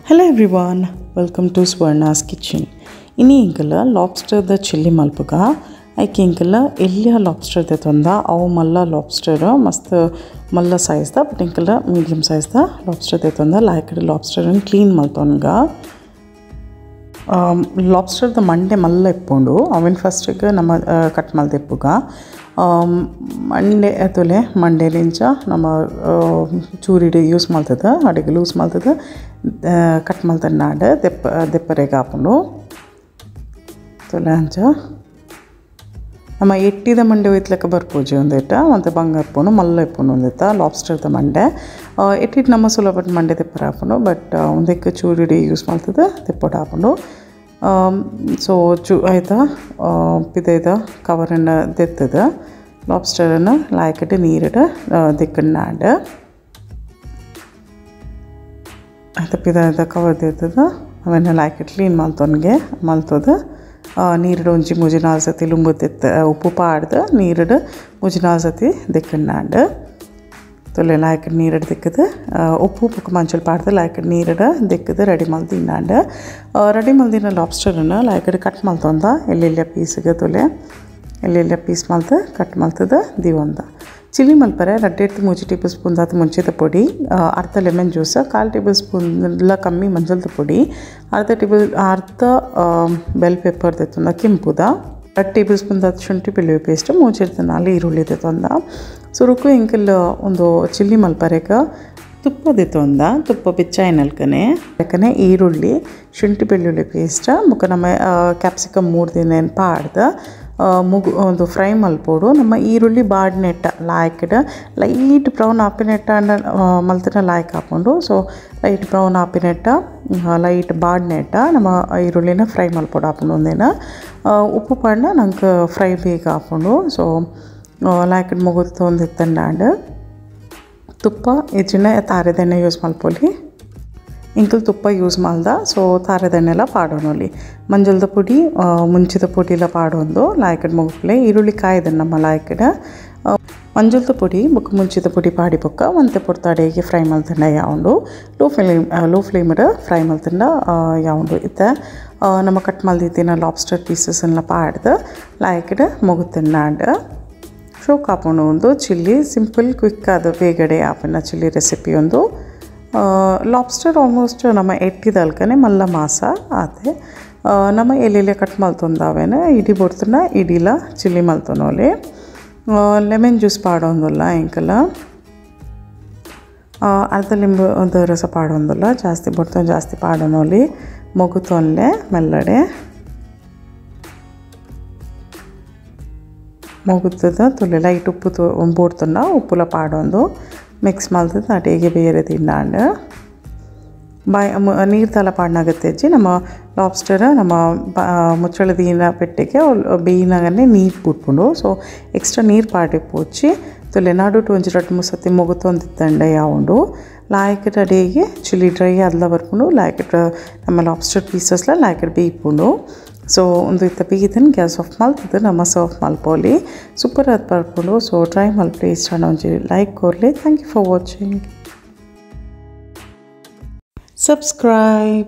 Hello everyone, welcome to Swarna's Kitchen. Ini ingala lobster the chili malpuga. Aiki ingala Elia lobster the tonda. Avu malla lobster mast malla size da, but ingala medium size da lobster the tonda. Like lobster and clean maltonga. Lobster the Monday malla ippondu. Avin first nama cut malde puga. ಮಂಡೇ ಅತೊಲೆ ಮಂಡೇಲಿಂಚ ನಮ್ಮ ಚೂರಿಡೆ use ಮಾಡ್ತದೆ ಅಡಿಗೆ loose ಮಾಡ್ತದೆ cut ಮಾಡ್ತದೆ ನಾಡು ದೆಪ್ಪರೆಗೆ ಹಾಕೊಂಡು ತೊಲೆ ಅಂಚ ನಮ್ಮ ಎಟ್ಟಿದ ಮಂಡೆ ಒಯ್ತ್ಲಕ್ಕ ಬರ್ಪೋಜಿ ಒಂದೇಟ ಮತ್ತು ಬಂಗ ಇಪ್ಪೋನು ಮಲ್ಲ ಇಪ್ಪೋನು ಒಂದೇತ ಲಾಬ್ಸ್ಟರ್ದ ಮಂಡೆ ಎಟ್ಟಿಟ್ಟು ನಮ್ಮ ಸುಲಭ ಮಂಡೆ ದೆಪ್ಪರ ಹಾಕೊಂಡು ಬಟ್ ಒಂದಕ್ಕೆ ಚೂರಿಡೆ ಯೂಸ್ ಮಾಡ್ತದೆ ದೆಪ್ಪಟ ಹಾಕೊಂಡು ಸೊ ಆಯ್ತಾ ಪಿದೈದ ಕವರನ್ನು ದೆತ್ತದ ಲಾಬ್ಸ್ಟರನ್ನು ಲಾಯ್ಕಟ್ಟು ನೀರಿಡ ದಿಕ್ಕಣ್ಣಾಡ ಆಯ್ತಾ ಪಿದೈದ ಕವರ್ ದೆತ್ತದ ಅವನ್ನ ಲಾಯ್ಕಟ್ಟು ಕ್ಲೀನ್ ಮಲ್ತೊನ್ಗೆ ಮಲ್ತದ ನೀರಿಡ ಒಂಜಿ ಮುಜಿ ನಾಲ್ ಸತಿ ಲುಂಬು ದೆತ್ತ ಉಪ್ಪು ಪಾಡ್ದ ನೀರಿಡ ಮುಜಿ ನಾಲ್ ಸತಿ ದಿಕ್ಕಣ್ಣಾಡ ತೊಲೆ ಲಾಯ್ಕಟ್ಟು ನೀರಿಡ ದಿಕ್ಕದು ಉಪ್ಪು ಪಕ್ಕ ಮಂಚಲ್ ಪಾಡ್ದು ಲಾಯ್ಕಟ್ಟು ನೀರಿಡ ದಿಕ್ಕದು ರೆಡಿ ಮಲ್ತಿನ್ನಾಂಡ ರೆಡಿ ಮಲ್ದಿನ ಲಾಬ್ಸ್ಟರನ್ನು ಲಾಯ್ಕಟ್ಟು ಕಟ್ ಮಲ್ತೊಂದ ಎಲ್ಲೆಲ್ಲ ಪೀಸ್ಗೆ ತೊಲೆ ಎಲ್ಲೆಲ್ಲ ಪೀಸ್ ಮಲ್ತು ಕಟ್ ಮಲ್ತದ ದಿವಂದ ಚಿಲ್ಲಿ ಮಲ್ಪರೆ 2-3 ಟೇಬಲ್ ಸ್ಪೂನ್ ದಾತು ಮುಂಚಿದ ಪೊಡಿ ಅರ್ಧ ಲೆಮನ್ ಜ್ಯೂಸ್ 1/4 ಟೇಬಲ್ ಸ್ಪೂನ್ ಎಲ್ಲ ಕಮ್ಮಿ ಮಂಜಲ್ದ ಪೊಡಿ ಅರ್ಧ ಬೆಲ್ ಪೆಪ್ಪರ್ ದೆತ್ತೊಂದ ಕೆಂಪುದ 2 ಟೇಬಲ್ ಸ್ಪೂನ್ ದಾತು ಶುಂಠಿ ಬೆಳ್ಳುಳ್ಳಿ ಪೇಸ್ಟ್ ಮೂಚಿರ್ತ 4 ಈರುಳ್ಳಿ ದೆತ್ತೊಂದ ಸುರುಕು ಇಂಕಲ್ ಒಂದು ಚಿಲ್ಲಿ ಮಲ್ಪರೆಗ ತುಪ್ಪ ದೆತ್ತೊಂದ ತುಪ್ಪ ಬೆಚ್ಚ ಏನಲ್ಕನೆ ಯಾಕನೆ ಈರುಳ್ಳಿ ಶುಂಠಿ ಬೆಳ್ಳುಳ್ಳಿ ಪೇಸ್ಟ್ ಮುಖ ನಮ್ಮ ಕ್ಯಾಪ್ಸಿಕಮ್ 3 ದಿನ ಪಾಡ್ದ ಒಂದು ಫ್ರೈ ಮಲ್ಪೋಡು ನಮ್ಮ ಈರುಳ್ಳಿ ಬಾಡ್ನೆಟ್ಟ ಲಾಯ್ಕಡ್ ಲೈಟ್ ಬ್ರೌನ್ ಆಪಿನೆಟ್ಟ ಅಂಡ ಮಲ್ತಿನ ಲಾಯ್ಕ್ ಹಾಕ್ಕೊಂಡು ಸೊ ಲೈಟ್ ಬ್ರೌನ್ ಆಪಿನೆಟ್ಟ ಲೈಟ್ ಬಾಡ್ನೆಟ್ಟ ನಮ್ಮ ಈರುಳ್ಳಿನ ಫ್ರೈ ಮಲ್ಪೋಡು ಹಾಕೊಂಡು ಒಂದೇನ ಉಪ್ಪು ಪಾಡ್ನ ನಂಗೆ ಫ್ರೈ ಬೇಗ ಹಾಕ್ಕೊಂಡು ಸೊ ಲಾಯ್ಕಡ್ ಮುಗಿದು ಒಂದು ಎತ್ತಂಡಾಂಡ್ ತುಪ್ಪ ಹೆಚ್ಚಿನ ತಾರೆದೆಣ್ಣೆ ಯೂಸ್ ಮಲ್ಪೋಲಿ ಇಂಕಲ್ ತುಪ್ಪ ಯೂಸ್ ಮಾಡ್ದ ಸೊ ತಾರೆದೆಣ್ಣೆಲ್ಲ ಪಾಡೋನಲ್ಲಿ ಮಂಜಲ್ದ ಪುಡಿ ಮುಂಚಿದ ಪುಡಿ ಎಲ್ಲ ಪಾಡೊಂದು ಲಾಯ್ಕಡ್ ಮುಗಿಸ್ಲೆ ಈರುಳ್ಳಿ ಕಾಯ್ದೆ ನಮ್ಮ ಲಾಯ್ಕಡ್ ಮಂಜಲ್ದ ಪುಡಿ ಬುಕ್ ಮುಂಚಿದ ಪುಡಿ ಪಾಡಿ ಬೊಕ್ಕ ಒಂತೆ ಪೊಡ್ತಾಡೆಗೆ ಫ್ರೈ ಮಲ್ತಂಡ ಯಾವುದು ಲೋ ಫ್ಲೇಮಡ್ ಫ್ರೈ ಮಲ್ತಂಡ ಯಾವುದು ಇತ್ತ ನಮ್ಮ ಕಟ್ ಮಲ್ದಿದ್ದಿನ ಲಾಬ್ಸ್ಟರ್ ಪೀಸಸ್ ಎಲ್ಲ ಪಾಡ್ದು ಲಾಯ್ಕಡ್ ಮುಗುತ್ತಂಡಾಂಡ್ ಶೋ ಕಾಪೋಣ ಒಂದು ಚಿಲ್ಲಿ ಸಿಂಪಲ್ ಕ್ವಿಕ್ ಅದು ಬೇಗಡೆ ಆಪನ್ನ ಚಿಲ್ಲಿ ರೆಸಿಪಿ ಒಂದು ಲಾಬ್ಸ್ಟರ್ ಆಲ್ಮೋಸ್ಟ್ ನಮ್ಮ ಎಟ್ಟಿದಲ್ಕನೆ ಮಲ್ಲ ಮಾಸ ಆತೆ ನಮ್ಮ ಎಲ್ಲೆಲ್ಲೇ ಕಟ್ ಮಲ್ತೊಂದಾವೇನ ಇಡೀ ಬೊಡ್ತನ ಇಡೀಲ ಚಿಲ್ಲಿ ಮಲ್ತೊನೋಲಿ ಲೆಮನ್ ಜ್ಯೂಸ್ ಪಾಡೋಂದಲ್ಲ ಇಂಕಲ್ಲ ಅರ್ಧ ಲಿಂಬು ಒಂದು ರಸ ಪಾಡೋಂದಲ್ಲ ಜಾಸ್ತಿ ಬೊಡ್ತ ಜಾಸ್ತಿ ಪಾಡೋನೋಲಿ ಮೊಗುತೊನ್ಲೆ ಮೆಲ್ಲಡೆ ಮುಗುತ್ತದ ತುಲೆ ಲೈಟ್ ಉಪ್ಪು ಬೋಡ್ತಂಡ ಉಪ್ಪುಲ ಪಾಡೊಂದು ಮಿಕ್ಸ್ ಮಲ್ತದ ಅಡಿಗೆ ಬೇರೆ ತಿನ್ನಾಂಡ ನೀರು ತಲ ಪಾಡ್ನಾಗತ್ತೆಜ್ಜಿ ನಮ್ಮ ಲಾಬ್ಸ್ಟರ್ ನಮ್ಮ ಮುಚ್ಚಳದೀನ ಪೆಟ್ಟಿಗೆ ಬೇಯಿನಾಗನ್ನೇ ನೀರು ಬಿಟ್ಕೊಂಡು ಸೊ ಎಕ್ಸ್ಟ್ರಾ ನೀರು ಪಾಡಿ ಪೋಚಿ ತುಲೆ ನಾಡು 2-3 ಸತಿ ಮುಗುತ್ತೊಂದಿತ್ತಂಡ ಯಾವುದು ಲಾಯ್ಕಟ್ ಅಡಿಗೆ ಚಿಲ್ಲಿ ಡ್ರೈ ಅದೆಲ್ಲ ಬರ್ಕೊಂಡು ಲಾಯ್ಕಟ್ ನಮ್ಮ ಲಾಬ್ಸ್ಟರ್ ಪೀಸಸ್ಲ ಲಾಯ್ಕಟ್ ಬೇಯ್ಕೊಂಡು ಸೊ ಒಂದು ಇತ್ತ ಬೇಯ್ದನ್ನು ಗ್ಯಾಸ್ ಆಫ್ ಮಲ್ತದ ನಮ್ಮ ಸರ್ವ್ ಮಲ್ಪೋಲಿ ಸೂಪರ್ ಅದು ಬರ್ಕೊಂಡು ಸೊ ಟ್ರೈ ಮಲ್ಪಿ ಇಷ್ಟ ಒಂಜಿ ಲೈಕ್ ಕೊರ್ಲಿ thank you for watching subscribe